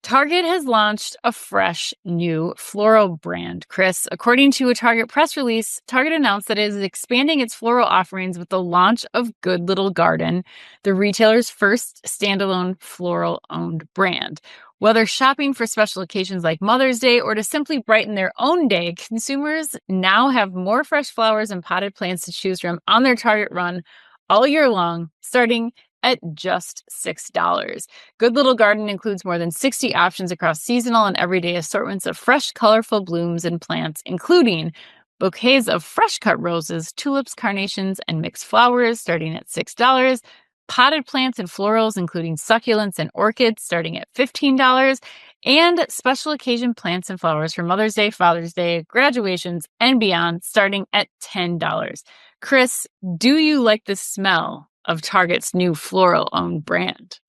Target has launched a fresh new floral brand, Chris. According to a Target press release, Target announced that it is expanding its floral offerings with the launch of Good Little Garden, the retailer's first standalone floral-owned brand. Whether shopping for special occasions like Mother's Day or to simply brighten their own day, consumers now have more fresh flowers and potted plants to choose from on their Target run all year long, starting at just $6. Good Little Garden includes more than 60 options across seasonal and everyday assortments of fresh, colorful blooms and plants, including bouquets of fresh-cut roses, tulips, carnations, and mixed flowers starting at $6, potted plants and florals, including succulents and orchids, starting at $15, and special occasion plants and flowers for Mother's Day, Father's Day, graduations, and beyond, starting at $10. Chris, do you like the smell of Target's new floral-owned brand?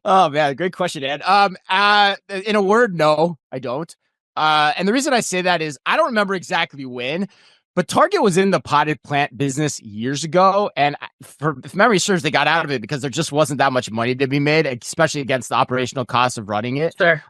Oh man, great question, Ed. In a word, no, I don't. And the reason I say that is I don't remember exactly when, but Target was in the potted plant business years ago, and if memory serves, they got out of it because there just wasn't that much money to be made, especially against the operational costs of running it. Sure.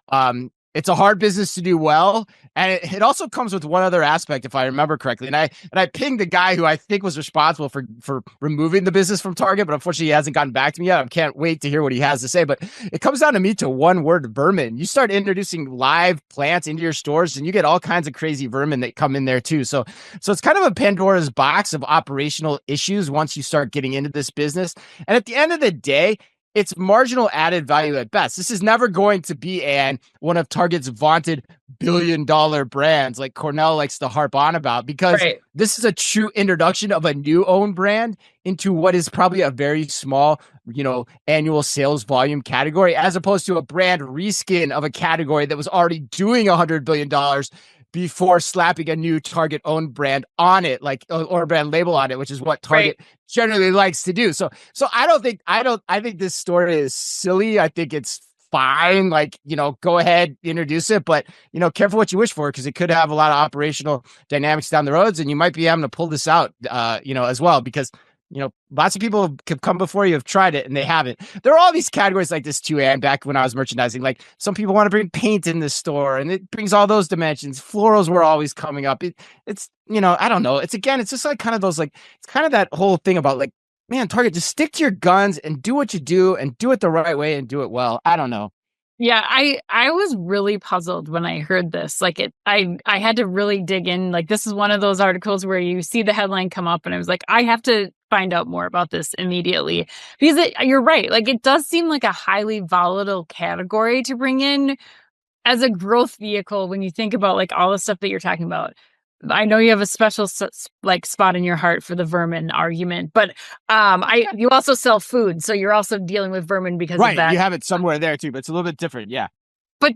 It's a hard business to do well, and it also comes with one other aspect, if I remember correctly. And I pinged the guy who I think was responsible for removing the business from Target, but unfortunately he hasn't gotten back to me yet. I can't wait to hear what he has to say. But it comes down to me to one word: vermin. You start introducing live plants into your stores, and you get all kinds of crazy vermin that come in there too. So it's kind of a Pandora's box of operational issues once you start getting into this business. And at the end of the day, it's marginal added value at best. This is never going to be one of Target's vaunted billion-dollar brands like Cornell likes to harp on about, because This is a true introduction of a new own brand into what is probably a very small, annual sales volume category, as opposed to a brand reskin of a category that was already doing $100 billion before slapping a new Target owned brand on it, or a brand label on it, which is what Target generally likes to do. So I think this story is silly. I think it's fine. Go ahead, introduce it, but careful what you wish for, because it could have a lot of operational dynamics down the roads, and you might be having to pull this out, as well, because lots of people have come before you have tried it and they haven't. There are all these categories like this too, and back when I was merchandising, like some people want to bring paint in the store, and it brings all those dimensions. Florals were always coming up. It's I don't know. It's just like kind of those, it's kind of that whole thing about man, Target, just stick to your guns and do what you do and do it the right way and do it well. I don't know. Yeah, I was really puzzled when I heard this. I had to really dig in. This is one of those articles where you see the headline come up and I was like, I have to find out more about this immediately, because you're right. It does seem like a highly volatile category to bring in as a growth vehicle when you think about all the stuff that you're talking about. I know you have a special spot in your heart for the vermin argument, but you also sell food, so you're also dealing with vermin because of that. You have it somewhere there too, but it's a little bit different, yeah. But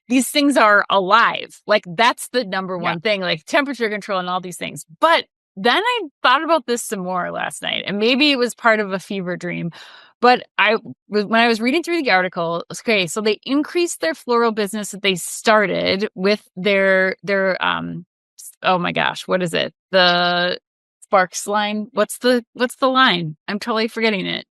these things are alive. That's the number one thing, temperature control and all these things. But then I thought about this some more last night, and maybe it was part of a fever dream. But when I was reading through the article, okay, so they increased their floral business that they started with their oh my gosh, what is it? The Sparks line. What's the line? I'm totally forgetting it.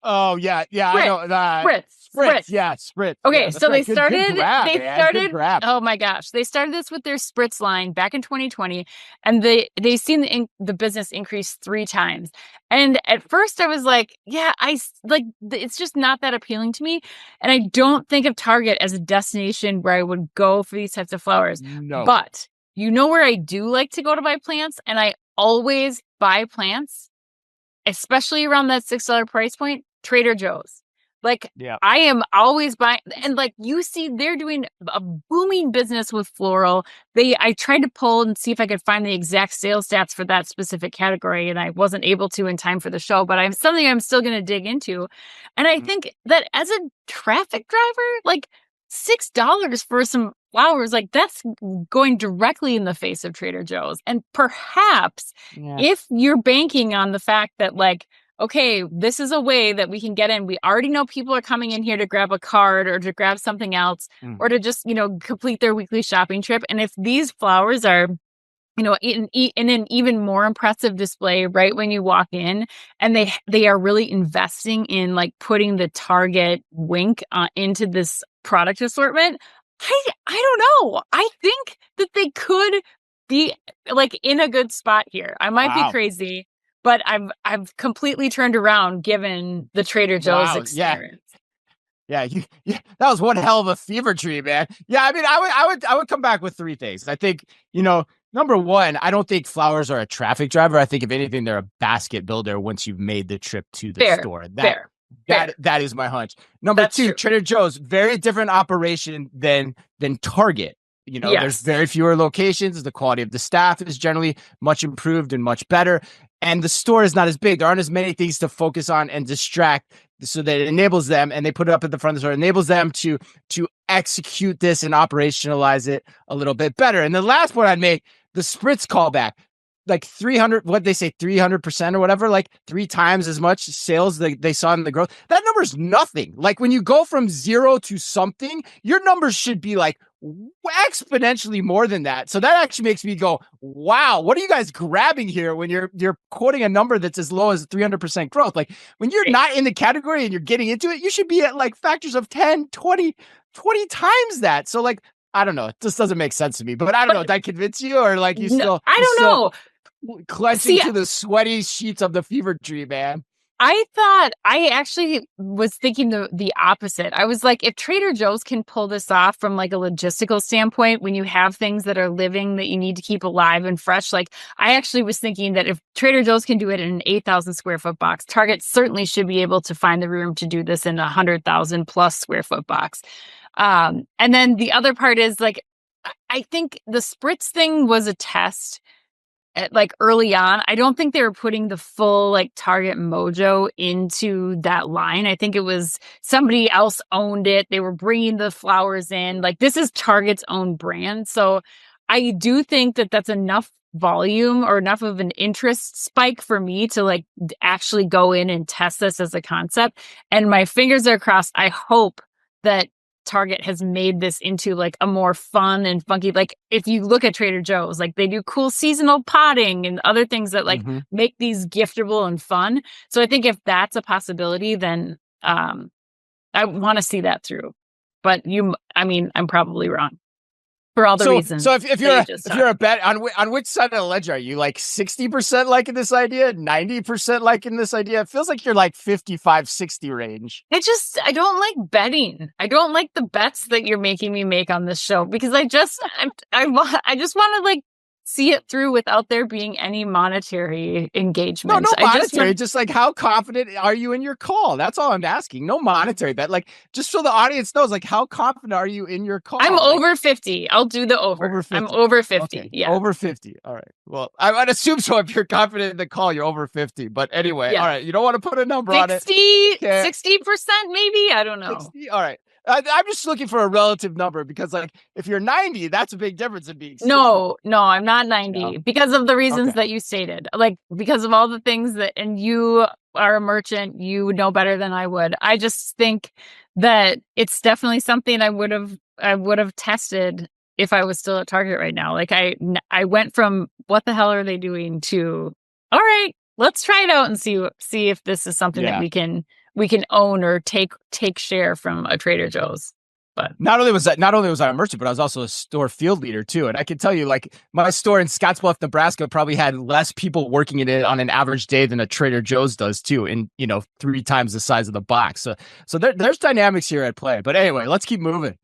Oh yeah, Spritz. I know that. Spritz. Yeah, Spritz. Okay, yeah, so right. they started. Good grab. Oh my gosh, they started this with their Spritz line back in 2020, and they've seen the business increase 3 times. And at first, I was like, yeah, it's just not that appealing to me, and I don't think of Target as a destination where I would go for these types of flowers. No, but where I do like to go to buy plants, and I always buy plants, especially around that $6 price point, Trader Joe's. I am always buying, and you see, they're doing a booming business with floral. I tried to pull and see if I could find the exact sales stats for that specific category, and I wasn't able to in time for the show, but I'm still going to dig into. And I think that as a traffic driver, $6 for some flowers, that's going directly in the face of Trader Joe's. And perhaps if you're banking on the fact that okay, this is a way that we can get in. We already know people are coming in here to grab a card or to grab something else or to just, complete their weekly shopping trip. And if these flowers are in an even more impressive display right when you walk in, and they are really investing in like putting the Target wink into this product assortment. I don't know. I think that they could be like in a good spot here. I might be Wow. crazy, but I've completely turned around given the Trader Joe's Wow. Yeah. experience. Yeah, yeah, that was one hell of a fever dream, man. Yeah, I mean, I would come back with three things. I think, number one, I don't think flowers are a traffic driver. I think if anything, they're a basket builder once you've made the trip to the Fair, store. That fair, that fair. that is my hunch. Number That's two, true. Trader Joe's, very different operation than Target. There's Yes. very fewer locations. The quality of the staff is generally much improved and much better. And the store is not as big. There aren't as many things to focus on and distract, so that it enables them, and they put it up at the front of the store, enables them to execute this and operationalize it a little bit better. And the last point I'd make, the spritz callback, like 300, what they say, 300% or whatever, like 3 times as much sales they saw in the growth. That number's nothing. Like when you go from zero to something, your numbers should be like exponentially more than that. So that actually makes me go, wow, what are you guys grabbing here when you're quoting a number that's as low as 300% growth? Like when you're Right. not in the category and you're getting into it, you should be at like factors of 10, 20 times that. So like, I don't know. It just doesn't make sense to me. But I don't know. But Did I convince you, or like no, you I don't still know. clenching See, to the sweaty sheets of the fever dream, man? I thought I actually was thinking the opposite. I was like, if Trader Joe's can pull this off from like a logistical standpoint, when you have things that are living that you need to keep alive and fresh, like I actually was thinking that if Trader Joe's can do it in an 8,000 square foot box, Target certainly should be able to find the room to do this in a 100,000 plus square foot box. And then the other part is like, I think the spritz thing was a test like early on. I don't think they were putting the full like Target mojo into that line. I think it was somebody else owned it. They were bringing the flowers in. Like this is Target's own brand. So I do think that that's enough volume or enough of an interest spike for me to like actually go in and test this as a concept. And my fingers are crossed. I hope that Target has made this into like a more fun and funky, like if you look at Trader Joe's, like they do cool seasonal potting and other things that like Mm-hmm. make these giftable and fun. So I think if that's a possibility, then I want to see that through. But I mean, I'm probably wrong for all the So reasons if that you're you a, just if talked. you're a bet on which side of the ledger are you? Like 60% liking this idea, 90% liking this idea? It feels like you're like 55-60 range. I don't like betting. I don't like the bets that you're making me make on this show because I just want to like see it through without there being any monetary No, engagement. no I just monetary. want Just like how confident are you in your call? That's all I'm asking. No monetary bet. Like just so the audience knows, like how confident are you in your I'm call? Like over 50. I'll do the over. over I'm 50. over 50. Okay, Yeah. over 50. All right. Well, I'd assume so if you're confident in the call, you're over 50. But anyway, Yeah. all right. You don't want to put a number on it. 60, Okay. 60% maybe. I don't know. 60. All right. I'm just looking for a relative number because, like, if you're 90, that's a big difference in being 60. No, I'm not 90 No. because of the reasons Okay. that you stated. Like because of all the things that, and you are a merchant, you would know better than I would. I just think that it's definitely something I would have tested if I was still at Target right now. Like I went from what the hell are they doing to all right, let's try it out and see if this is something that Yeah. we can own or take share from a Trader Joe's. But Not only was I a merchant, but I was also a store field leader too. And I can tell you, like, my store in Scottsbluff, Nebraska, probably had less people working in it on an average day than a Trader Joe's does too. In 3 times the size of the box. So there's dynamics here at play. But anyway, let's keep moving.